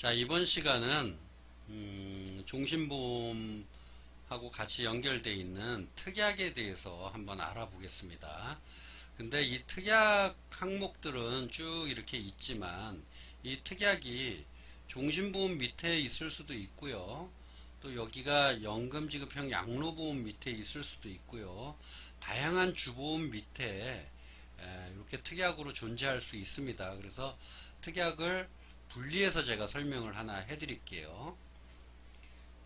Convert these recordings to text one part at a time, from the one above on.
자, 이번 시간은 종신보험하고 같이 연결되어 있는 특약에 대해서 한번 알아보겠습니다. 근데 이 특약 항목들은 쭉 이렇게 있지만 이 특약이 종신보험 밑에 있을 수도 있고요. 또 여기가 연금지급형 양로보험 밑에 있을 수도 있고요. 다양한 주보험 밑에 이렇게 특약으로 존재할 수 있습니다. 그래서 특약을 분리해서 제가 설명을 하나 해드릴게요.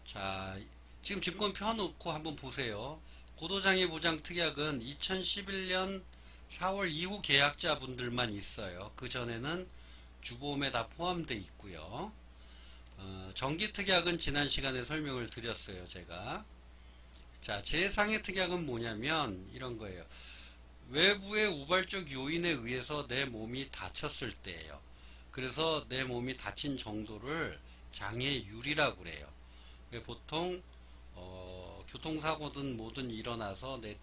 자, 지금 증권 펴놓고 한번 보세요. 고도장애보장 특약은 2011년 4월 이후 계약자분들만 있어요. 그 전에는 주보험에 다 포함되어 있고요. 정기특약은 지난 시간에 설명을 드렸어요, 제가. 자, 제상의 특약은 뭐냐면 이런 거예요. 외부의 우발적 요인에 의해서 내 몸이 다쳤을 때예요. 그래서 내 몸이 다친 정도를 장애율이라고 그래요. 보통 교통사고든 뭐든 일어나서 내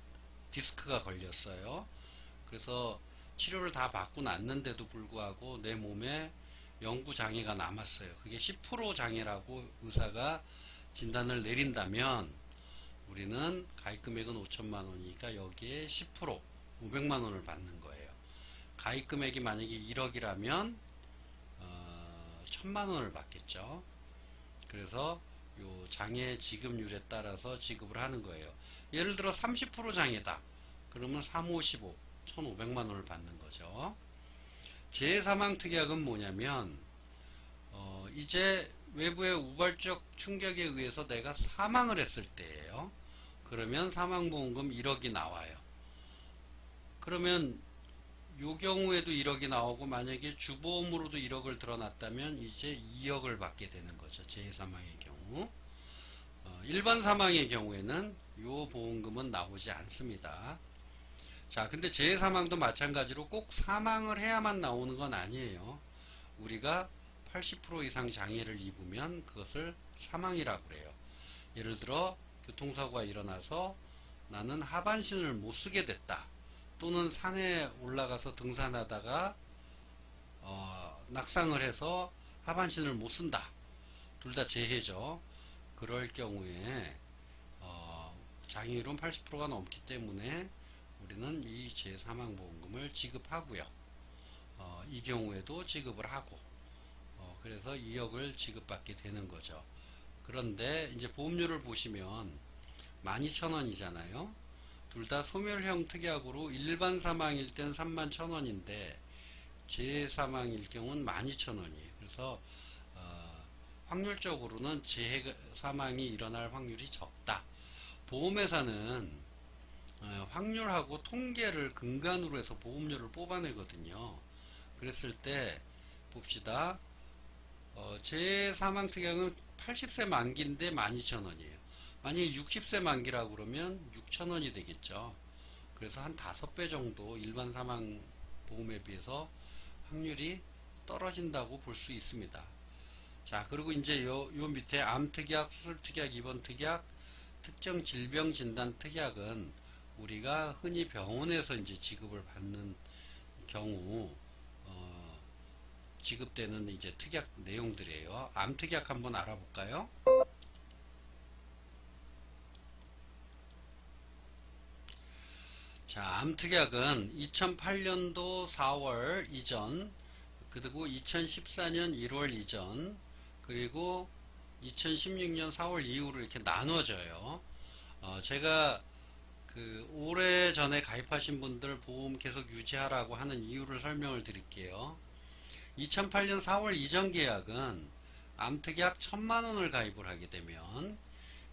디스크가 걸렸어요. 그래서 치료를 다 받고 났는데도 불구하고 내 몸에 영구 장애가 남았어요. 그게 10% 장애라고 의사가 진단을 내린다면 우리는 가입금액은 5천만 원이니까 여기에 10% 500만 원을 받는 거예요. 가입금액이 만약에 1억이라면 1000만 원을 받겠죠. 그래서 요 장애 지급률에 따라서 지급을 하는 거예요. 예를 들어 30% 장애다. 그러면 3, 5, 15, 1500만 원을 받는 거죠. 재사망특약은 뭐냐면 이제 외부의 우발적 충격에 의해서 내가 사망을 했을 때예요. 그러면 사망보험금 1억이 나와요. 그러면 요 경우에도 1억이 나오고 만약에 주보험으로도 1억을 들어놨다면 이제 2억을 받게 되는 거죠. 재사망의 경우. 일반 사망의 경우에는 요 보험금은 나오지 않습니다. 자, 근데 재사망도 마찬가지로 꼭 사망을 해야만 나오는 건 아니에요. 우리가 80% 이상 장애를 입으면 그것을 사망이라고 그래요. 예를 들어 교통사고가 일어나서 나는 하반신을 못 쓰게 됐다. 또는 산에 올라가서 등산하다가 낙상을 해서 하반신을 못 쓴다. 둘 다 재해죠. 그럴 경우에 장애율은 80%가 넘기 때문에 우리는 이 재사망보험금을 지급하고요. 이 경우에도 지급을 하고 그래서 2억을 지급받게 되는 거죠. 그런데 이제 보험료를 보시면 12,000원이잖아요. 둘 다 소멸형 특약으로 일반 사망일 땐 31,000원인데 재사망일 경우는 12,000원이에요. 그래서 확률적으로는 재사망이 일어날 확률이 적다. 보험회사는 확률하고 통계를 근간으로 해서 보험료를 뽑아내거든요. 그랬을 때 봅시다. 재사망특약은 80세 만기인데 12,000원이에요. 만약에 60세 만기라고 그러면 6,000원이 되겠죠. 그래서 한 5배 정도 일반 사망보험에 비해서 확률이 떨어진다고 볼 수 있습니다. 자, 그리고 이제 요 밑에 암특약, 수술특약, 입원특약, 특정 질병 진단 특약은 우리가 흔히 병원에서 이제 지급을 받는 경우 지급되는 이제 특약 내용들이에요. 암특약 한번 알아볼까요? 자, 암특약은 2008년도 4월 이전, 그리고 2014년 1월 이전, 그리고 2016년 4월 이후로 이렇게 나눠져요. 제가 오래전에 가입하신 분들 보험 계속 유지하라고 하는 이유를 설명을 드릴게요. 2008년 4월 이전 계약은 암특약 1000만원을 가입을 하게 되면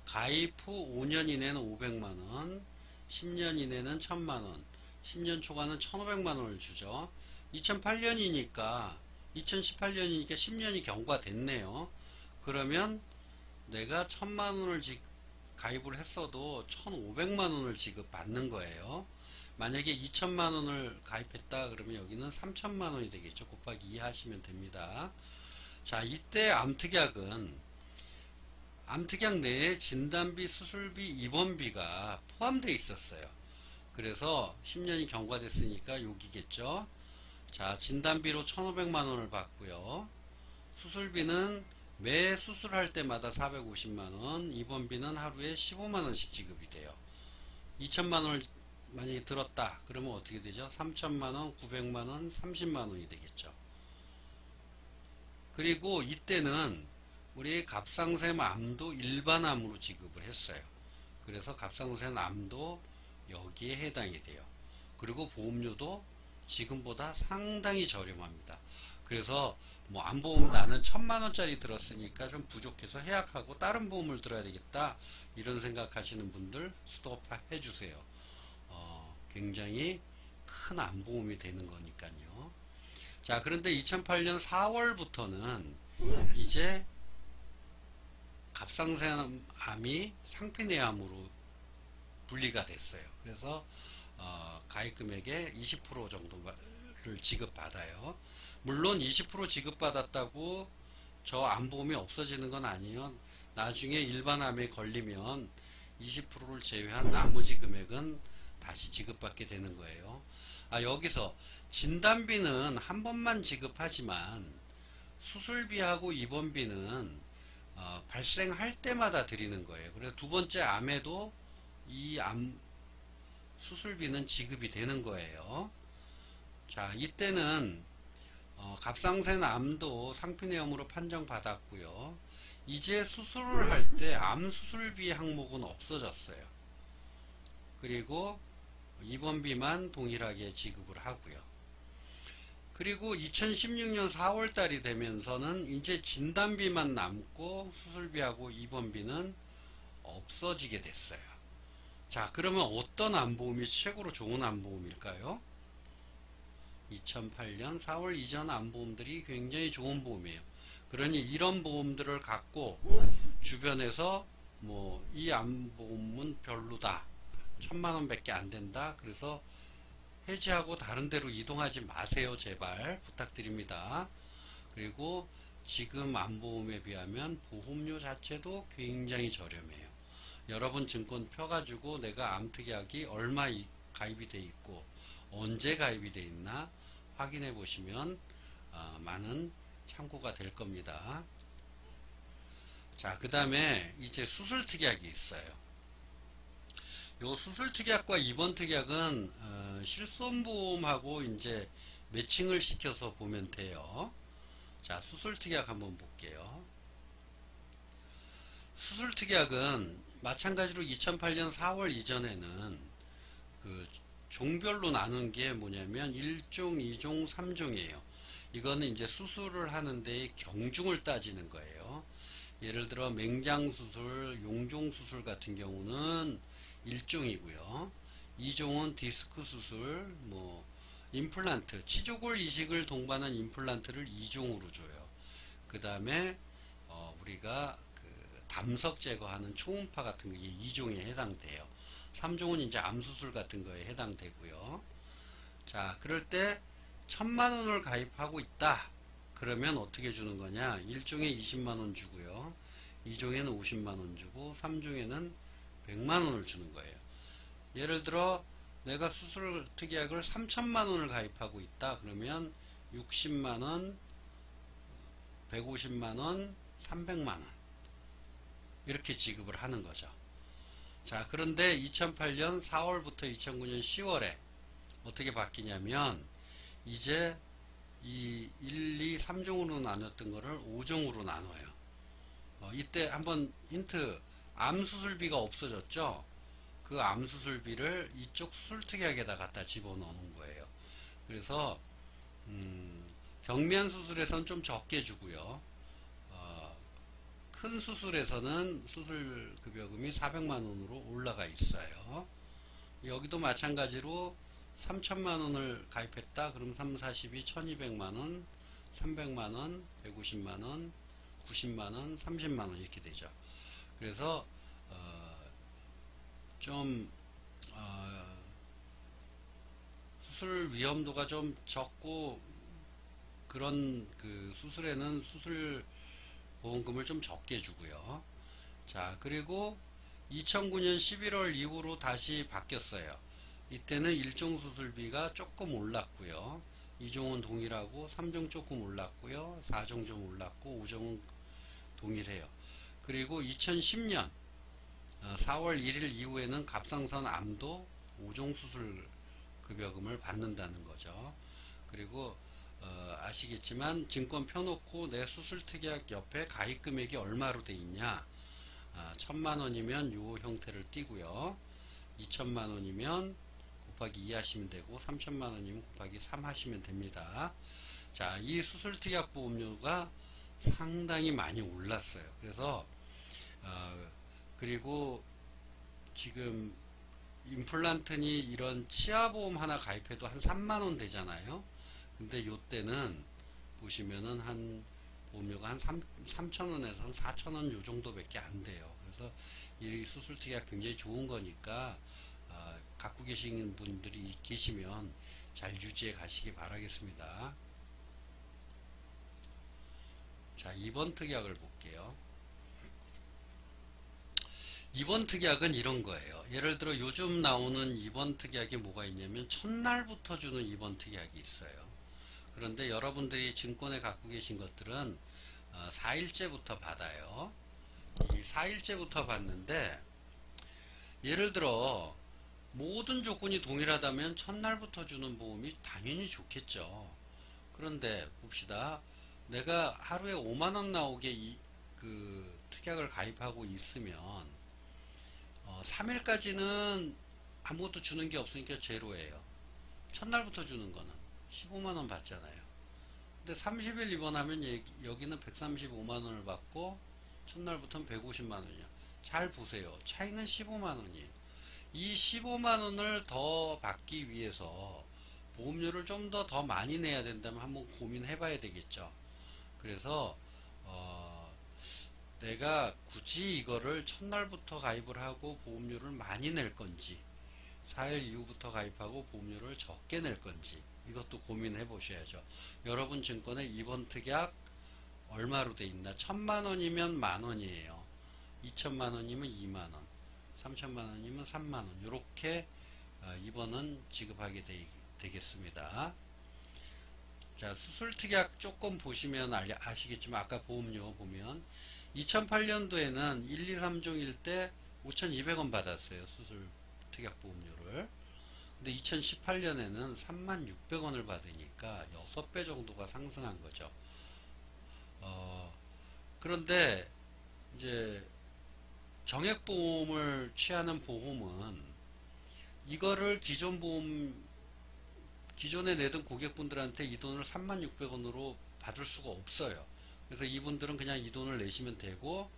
가입 후 5년 이내는 500만원, 10년 이내는 1000만원, 10년 초과는 1500만원을 주죠. 2008년이니까 2018년이니까 10년이 경과됐네요. 그러면 내가 1000만원을 가입을 했어도 1500만원을 지급받는 거예요. 만약에 2000만원을 가입했다 그러면 여기는 3000만원이 되겠죠. 곱하기 2 하시면 됩니다. 자, 이때 암특약은 암특약 내에 진단비, 수술비, 입원비가 포함되어 있었어요. 그래서 10년이 경과됐으니까 여기겠죠. 자, 진단비로 1500만원을 받고요. 수술비는 매 수술할 때마다 450만원, 입원비는 하루에 15만원씩 지급이 돼요. 2천만원을 만약에 들었다 그러면 어떻게 되죠? 3천만원, 900만원, 30만원이 되겠죠. 그리고 이때는 우리 갑상샘 암도 일반암으로 지급을 했어요. 그래서 갑상샘 암도 여기에 해당이 돼요. 그리고 보험료도 지금보다 상당히 저렴합니다. 그래서 뭐 암보험 나는 1000만원짜리 들었으니까 좀 부족해서 해약하고 다른 보험을 들어야 되겠다 이런 생각하시는 분들 스톱 해주세요. 굉장히 큰 암보험이 되는 거니까요. 자, 그런데 2008년 4월부터는 이제 갑상선암이 상피내암으로 분리가 됐어요. 그래서 가입금액의 20% 정도를 지급받아요. 물론 20% 지급받았다고 저 암보험이 없어지는 건 아니에요. 나중에 일반암에 걸리면 20%를 제외한 나머지 금액은 다시 지급받게 되는 거예요. 여기서 진단비는 한 번만 지급하지만 수술비하고 입원비는 발생할 때마다 드리는 거예요. 그래서 두 번째 암에도 이 암 수술비는 지급이 되는 거예요. 자, 이때는 갑상선 암도 상피내염으로 판정받았고요. 이제 수술을 할 때 암 수술비 항목은 없어졌어요. 그리고 입원비만 동일하게 지급을 하고요. 그리고 2016년 4월달이 되면서는 이제 진단비만 남고 수술비하고 입원비는 없어지게 됐어요. 자, 그러면 어떤 암보험이 최고로 좋은 암보험일까요? 2008년 4월 이전 암보험들이 굉장히 좋은 보험이에요. 그러니 이런 보험들을 갖고 주변에서 뭐 이 암보험은 별로다, 1000만원 밖에 안 된다, 그래서 해지하고 다른 데로 이동하지 마세요. 제발 부탁드립니다. 그리고 지금 암보험에 비하면 보험료 자체도 굉장히 저렴해요. 여러분 증권 펴가지고 내가 암특약이 얼마 가입이 돼 있고 언제 가입이 돼 있나 확인해 보시면 많은 참고가 될 겁니다. 자, 그 다음에 이제 수술특약이 있어요. 요 수술특약과 입원특약은 실손보험하고 이제 매칭을 시켜서 보면 돼요. 자, 수술특약 한번 볼게요. 수술특약은 마찬가지로 2008년 4월 이전에는 그 종별로 나눈 게 뭐냐면 1종, 2종, 3종이에요. 이거는 이제 수술을 하는데 경중을 따지는 거예요. 예를 들어 맹장수술, 용종수술 같은 경우는 1종이고요. 2종은 디스크 수술, 뭐 임플란트, 치조골 이식을 동반한 임플란트를 2종으로 줘요. 그 다음에 우리가 그 담석 제거하는 초음파 같은 게 2종에 해당돼요. 3종은 이제 암수술 같은 거에 해당되고요. 자, 그럴 때 1000만원을 가입하고 있다. 그러면 어떻게 주는 거냐? 1종에 20만원 주고요. 2종에는 50만원 주고 3종에는 100만원을 주는 거예요. 예를 들어 내가 수술 특약을 3000만원을 가입하고 있다. 그러면 60만원, 150만원, 300만원 이렇게 지급을 하는 거죠. 자, 그런데 2008년 4월부터 2009년 10월에 어떻게 바뀌냐면 이제 이 1, 2, 3종으로 나눴던 거를 5종으로 나눠요. 이때 한번 힌트, 암수술비가 없어졌죠? 그 암수술비를 이쪽 수술특약에다 갖다 집어넣는 거예요. 그래서 경미한 수술에서는 좀 적게 주고요. 큰 수술에서는 수술급여금이 400만원으로 올라가 있어요. 여기도 마찬가지로 3000만원을 가입했다. 그럼 3, 40이 1200만원, 300만원, 150만원, 90만원, 30만원 이렇게 되죠. 그래서 좀 수술 위험도가 좀 적고 그런 그 수술에는 수술 보험금을 좀 적게 주고요. 자, 그리고 2009년 11월 이후로 다시 바뀌었어요. 이때는 일종 수술비가 조금 올랐고요. 2종은 동일하고 3종 조금 올랐고요. 4종 좀 올랐고 5종은 동일해요. 그리고 2010년 4월 1일 이후에는 갑상선 암도 5종 수술 급여금을 받는다는 거죠. 그리고 아시겠지만 증권 펴놓고 내 수술특약 옆에 가입 금액이 얼마로 돼 있냐. 1000만원이면 요 형태를 띄고요. 2000만원이면 곱하기 2 하시면 되고 3000만원이면 곱하기 3 하시면 됩니다. 자, 이 수술특약 보험료가 상당히 많이 올랐어요. 그래서 그리고 지금 임플란트니 이런 치아보험 하나 가입해도 한 3만원 되잖아요. 근데 요때는 보시면은 한 보험료가 한 3,000원에서 한 4,000원 요 정도밖에 안 돼요. 그래서 이 수술특약 굉장히 좋은 거니까 갖고 계시는 분들이 계시면 잘 유지해 가시기 바라겠습니다. 자, 2번 특약을 볼게요. 2번 특약은 이런 거예요. 예를 들어 요즘 나오는 2번 특약이 뭐가 있냐면 첫날부터 주는 2번 특약이 있어요. 그런데 여러분들이 증권에 갖고 계신 것들은 4일째부터 받아요. 이 4일째부터 받는데 예를 들어 모든 조건이 동일하다면 첫날부터 주는 보험이 당연히 좋겠죠. 그런데 봅시다. 내가 하루에 5만원 나오게 그 특약을 가입하고 있으면 3일까지는 아무것도 주는 게 없으니까 제로예요. 첫날부터 주는 거는 15만원 받잖아요. 근데 30일 입원하면 여기는 135만원을 받고 첫날부터는 150만원이야. 잘 보세요. 차이는 15만원이에요. 이 15만원을 더 받기 위해서 보험료를 좀 더 많이 내야 된다면 한번 고민해 봐야 되겠죠. 그래서 내가 굳이 이거를 첫날부터 가입을 하고 보험료를 많이 낼 건지 4일 이후부터 가입하고 보험료를 적게 낼 건지 이것도 고민해 보셔야죠. 여러분 증권에 2번 특약 얼마로 돼 있나? 1000만원이면 만원이에요. 2000만원이면 2만원, 3000만원이면 3만원. 이렇게 2번은 지급하게 되겠습니다. 자, 수술특약 조금 보시면 아시겠지만 아까 보험료 보면 2008년도에는 1, 2, 3종일 때 5200원 받았어요. 수술특약 보험료를. 근데 2018년에는 3600원을 받으니까 6배 정도가 상승한 거죠. 그런데 이제 정액보험을 취하는 보험은 이거를 기존에 내던 고객분들한테 이 돈을 3600원으로 받을 수가 없어요. 그래서 이분들은 그냥 이 돈을 내시면 되고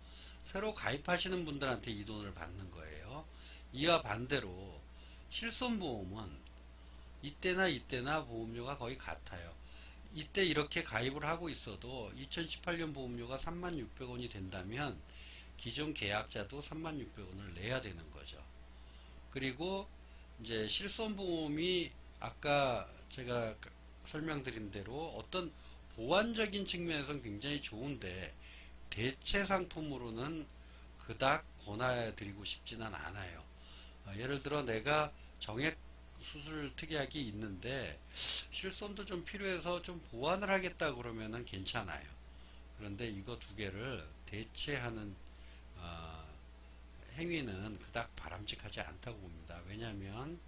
새로 가입하시는 분들한테 이 돈을 받는 거예요. 이와 반대로 실손보험은 이때나 보험료가 거의 같아요. 이때 이렇게 가입을 하고 있어도 2018년 보험료가 3600원이 된다면 기존 계약자도 3600원을 내야 되는 거죠. 그리고 이제 실손보험이 아까 제가 설명드린 대로 어떤 보완적인 측면에서는 굉장히 좋은데 대체 상품으로는 그닥 권해드리고 싶지는 않아요. 예를 들어 내가 정액 수술 특약이 있는데 실손도 좀 필요해서 좀 보완을 하겠다 그러면은 괜찮아요. 그런데 이거 두 개를 대체하는 행위는 그닥 바람직하지 않다고 봅니다. 왜냐하면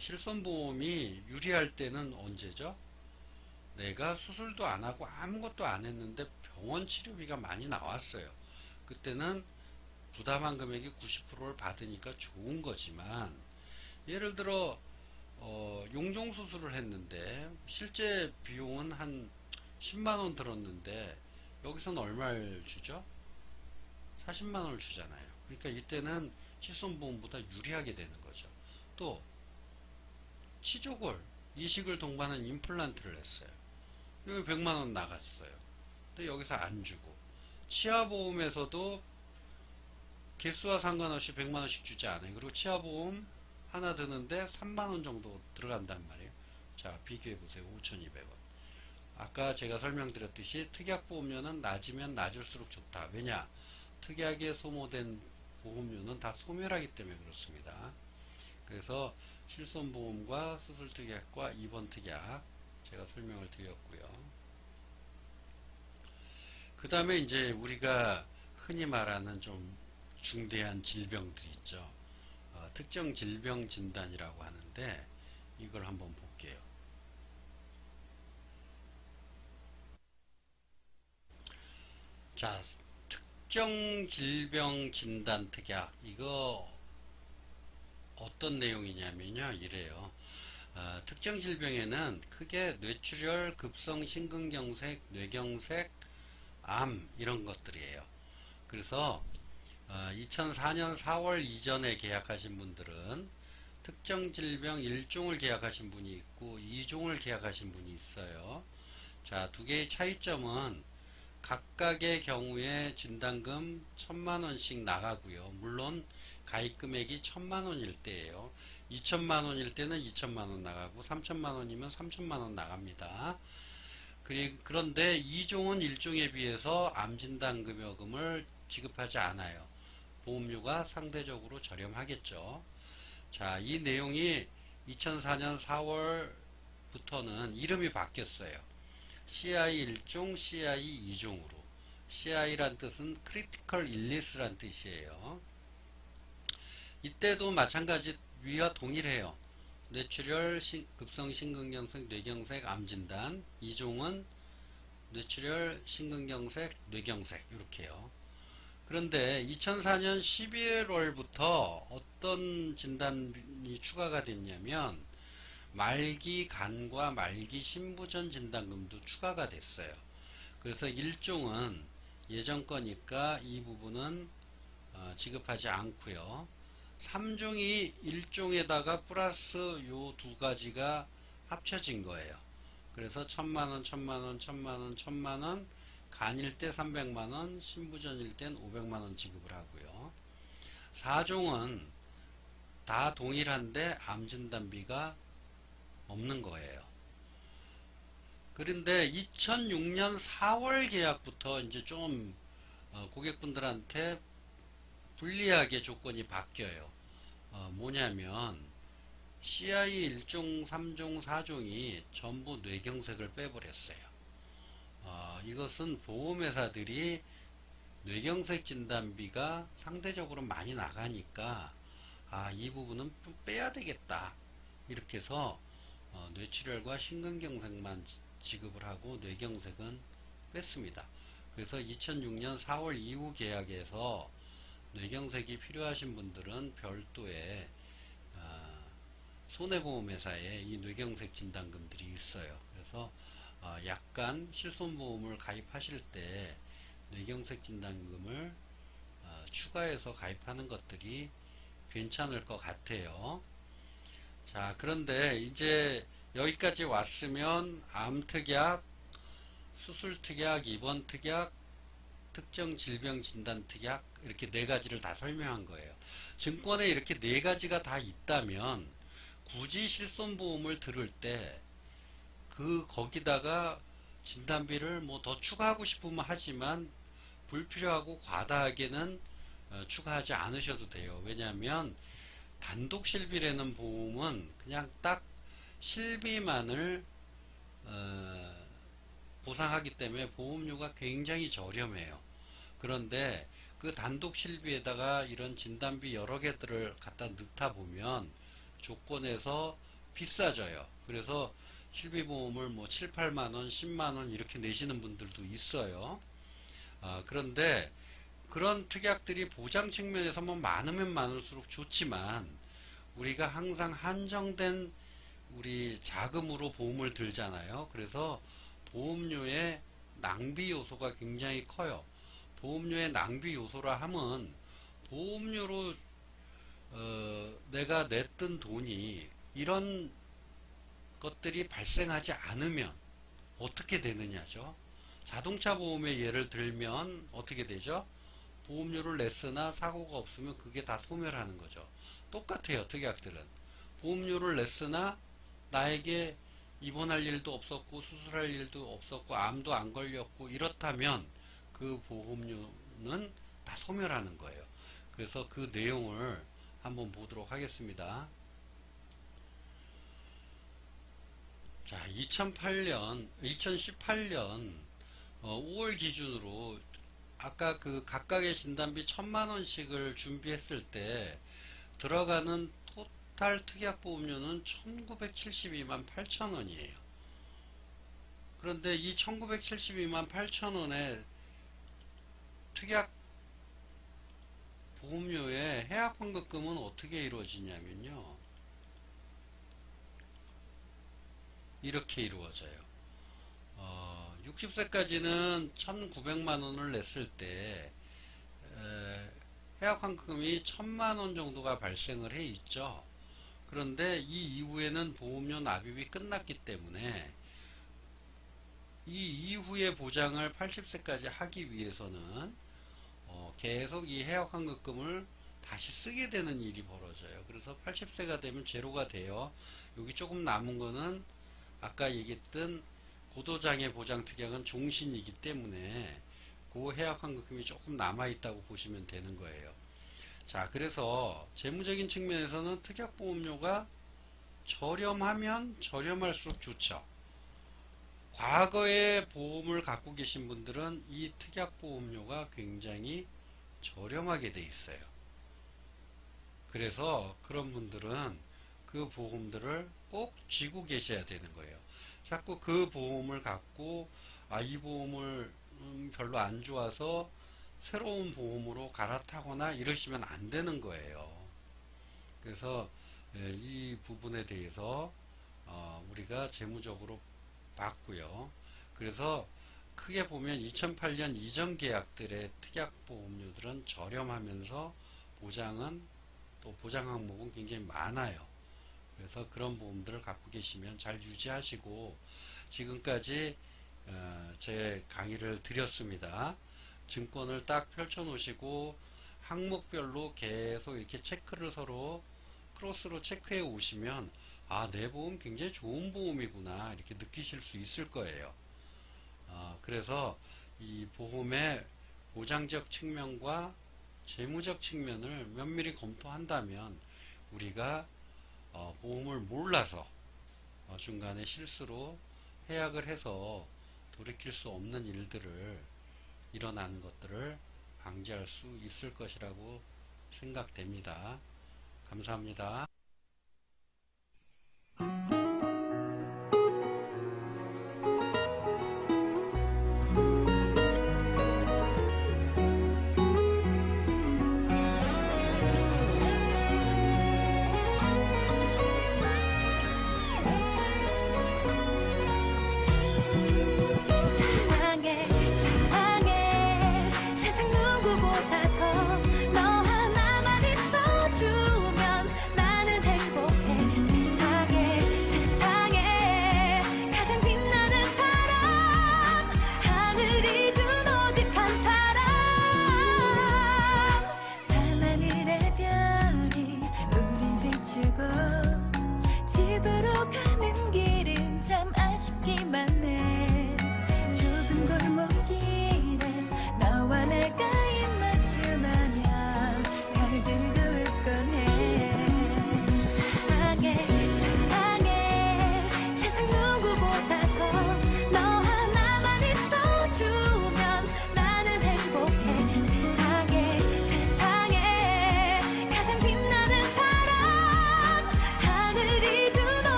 실손보험이 유리할 때는 언제죠? 내가 수술도 안 하고 아무것도 안 했는데 병원 치료비가 많이 나왔어요. 그때는 부담한 금액이 90%를 받으니까 좋은 거지만 예를 들어 용종 수술을 했는데 실제 비용은 한 10만원 들었는데 여기서는 얼마를 주죠? 40만원을 주잖아요. 그러니까 이때는 실손보험보다 유리하게 되는 거죠. 또 치조골, 이식을 동반한 임플란트를 했어요. 여기 100만원 나갔어요. 근데 여기서 안 주고 치아보험에서도 개수와 상관없이 100만원씩 주지 않아요. 그리고 치아보험 하나 드는데 3만원 정도 들어간단 말이에요. 자, 비교해보세요. 5200원. 아까 제가 설명드렸듯이 특약보험료는 낮으면 낮을수록 좋다. 왜냐? 특약에 소모된 보험료는 다 소멸하기 때문에 그렇습니다. 그래서 실손보험과 수술특약과 2번 특약 제가 설명을 드렸고요. 그 다음에 이제 우리가 흔히 말하는 좀 중대한 질병들 있죠. 특정 질병 진단이라고 하는데 이걸 한번 볼게요. 자, 특정 질병 진단 특약 이거 어떤 내용이냐면요, 이래요. 특정 질병에는 크게 뇌출혈, 급성 심근경색, 뇌경색, 암 이런 것들이에요. 그래서 2004년 4월 이전에 계약하신 분들은 특정 질병 1종을 계약하신 분이 있고 2종을 계약하신 분이 있어요. 자, 두 개의 차이점은 각각의 경우에 진단금 1,000만원씩 나가고요. 물론 가입 금액이 1,000만원일 때예요. 2,000만원일 때는 2,000만원 나가고 3,000만원이면 3,000만원 나갑니다. 그런데 2종은 1종에 비해서 암진단금여금을 지급하지 않아요. 보험료가 상대적으로 저렴하겠죠. 자, 이 내용이 2004년 4월부터는 이름이 바뀌었어요. CI 1종, CI 2종으로. CI란 뜻은 Critical Illness란 뜻이에요. 이때도 마찬가지 위와 동일해요. 뇌출혈, 급성 심근경색, 뇌경색, 암진단. 2종은 뇌출혈, 심근경색, 뇌경색 이렇게요. 그런데 2004년 11월부터 어떤 진단이 추가가 됐냐면 말기 간과 말기 신부전 진단금도 추가가 됐어요. 그래서 1종은 예전 거니까 이 부분은 지급하지 않고요. 3종이 1종에다가 플러스 요 두 가지가 합쳐진 거예요. 그래서 1,000만원, 1,000만원, 1,000만원, 1,000만원, 간일 때 300만원, 신부전일 땐 500만원 지급을 하고요. 4종은 다 동일한데 암진단비가 없는 거예요. 그런데 2006년 4월 계약부터 이제 좀 고객분들한테 불리하게 조건이 바뀌어요. 뭐냐면 CI 1종, 3종, 4종이 전부 뇌경색을 빼버렸어요. 이것은 보험회사들이 뇌경색 진단비가 상대적으로 많이 나가니까 이 부분은 좀 빼야 되겠다. 이렇게 해서 뇌출혈과 심근경색만 지급을 하고 뇌경색은 뺐습니다. 그래서 2006년 4월 이후 계약에서 뇌경색이 필요하신 분들은 별도의 손해보험회사에 이 뇌경색 진단금들이 있어요. 그래서 약간 실손보험을 가입하실 때 뇌경색 진단금을 추가해서 가입하는 것들이 괜찮을 것 같아요. 자, 그런데 이제 여기까지 왔으면 암특약, 수술특약, 입원특약, 특정 질병 진단 특약 이렇게 네 가지를 다 설명한 거예요. 증권에 이렇게 네 가지가 다 있다면 굳이 실손보험을 들을 때 거기다가 진단비를 뭐 더 추가하고 싶으면 하지만 불필요하고 과다하게는 추가하지 않으셔도 돼요. 왜냐하면 단독 실비라는 보험은 그냥 딱 실비만을 보상하기 때문에 보험료가 굉장히 저렴해요. 그런데 그 단독 실비에다가 이런 진단비 여러 개들을 갖다 넣다 보면 조건에서 비싸져요. 그래서 실비보험을 뭐 7, 8만원, 10만원 이렇게 내시는 분들도 있어요. 그런데 그런 특약들이 보장 측면에서 뭐 많으면 많을수록 좋지만 우리가 항상 한정된 우리 자금으로 보험을 들잖아요. 그래서 보험료의 낭비 요소가 굉장히 커요. 보험료의 낭비 요소라 함은 보험료로 내가 냈던 돈이 이런 것들이 발생하지 않으면 어떻게 되느냐죠. 자동차 보험의 예를 들면 어떻게 되죠? 보험료를 냈으나 사고가 없으면 그게 다 소멸하는 거죠. 똑같아요. 특약들은 보험료를 냈으나 나에게 입원할 일도 없었고 수술할 일도 없었고 암도 안 걸렸고 이렇다면 그 보험료는 다 소멸하는 거예요. 그래서 그 내용을 한번 보도록 하겠습니다. 자, 2018년 5월 기준으로 아까 그 각각의 진단비 1000만원씩을 준비했을 때 들어가는 토탈 특약보험료는 1972만 8천원이에요. 그런데 이 1972만 8천원의 특약 보험료의 해약 환급금은 어떻게 이루어지냐면요. 이렇게 이루어져요. 60세까지는 1900만원을 냈을 때 해약 환급금이 1000만원 정도가 발생을 해 있죠. 그런데 이 이후에는 보험료 납입이 끝났기 때문에 이 이후의 보장을 80세까지 하기 위해서는 계속 이 해약 환급금을 다시 쓰게 되는 일이 벌어져요. 그래서 80세가 되면 제로가 돼요. 여기 조금 남은 거는 아까 얘기했던 고도장애 보장 특약은 종신이기 때문에 그 해약 환급금이 조금 남아 있다고 보시면 되는 거예요. 자, 그래서 재무적인 측면에서는 특약보험료가 저렴하면 저렴할수록 좋죠. 과거에 보험을 갖고 계신 분들은 이 특약보험료가 굉장히 저렴하게 돼 있어요. 그래서 그런 분들은 그 보험들을 꼭 쥐고 계셔야 되는 거예요. 자꾸 그 보험을 갖고 이 보험을 별로 안 좋아서 새로운 보험으로 갈아타거나 이러시면 안 되는 거예요. 그래서 이 부분에 대해서 우리가 재무적으로 봤고요. 그래서 크게 보면 2008년 이전 계약들의 특약보험료들은 저렴하면서 보장은 또 보장 항목은 굉장히 많아요. 그래서 그런 보험들을 갖고 계시면 잘 유지하시고, 지금까지 제 강의를 드렸습니다. 증권을 딱 펼쳐 놓으시고 항목별로 계속 이렇게 체크를 서로 크로스로 체크해 오시면 내 보험 굉장히 좋은 보험이구나 이렇게 느끼실 수 있을 거예요. 그래서 이 보험의 보장적 측면과 재무적 측면을 면밀히 검토한다면 우리가 보험을 몰라서 중간에 실수로 해약을 해서 돌이킬 수 없는 일들을 일어나는 것들을 방지할 수 있을 것이라고 생각됩니다. 감사합니다.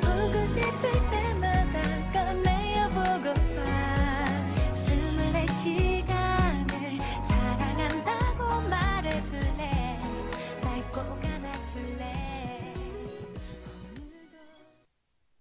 보고 싶을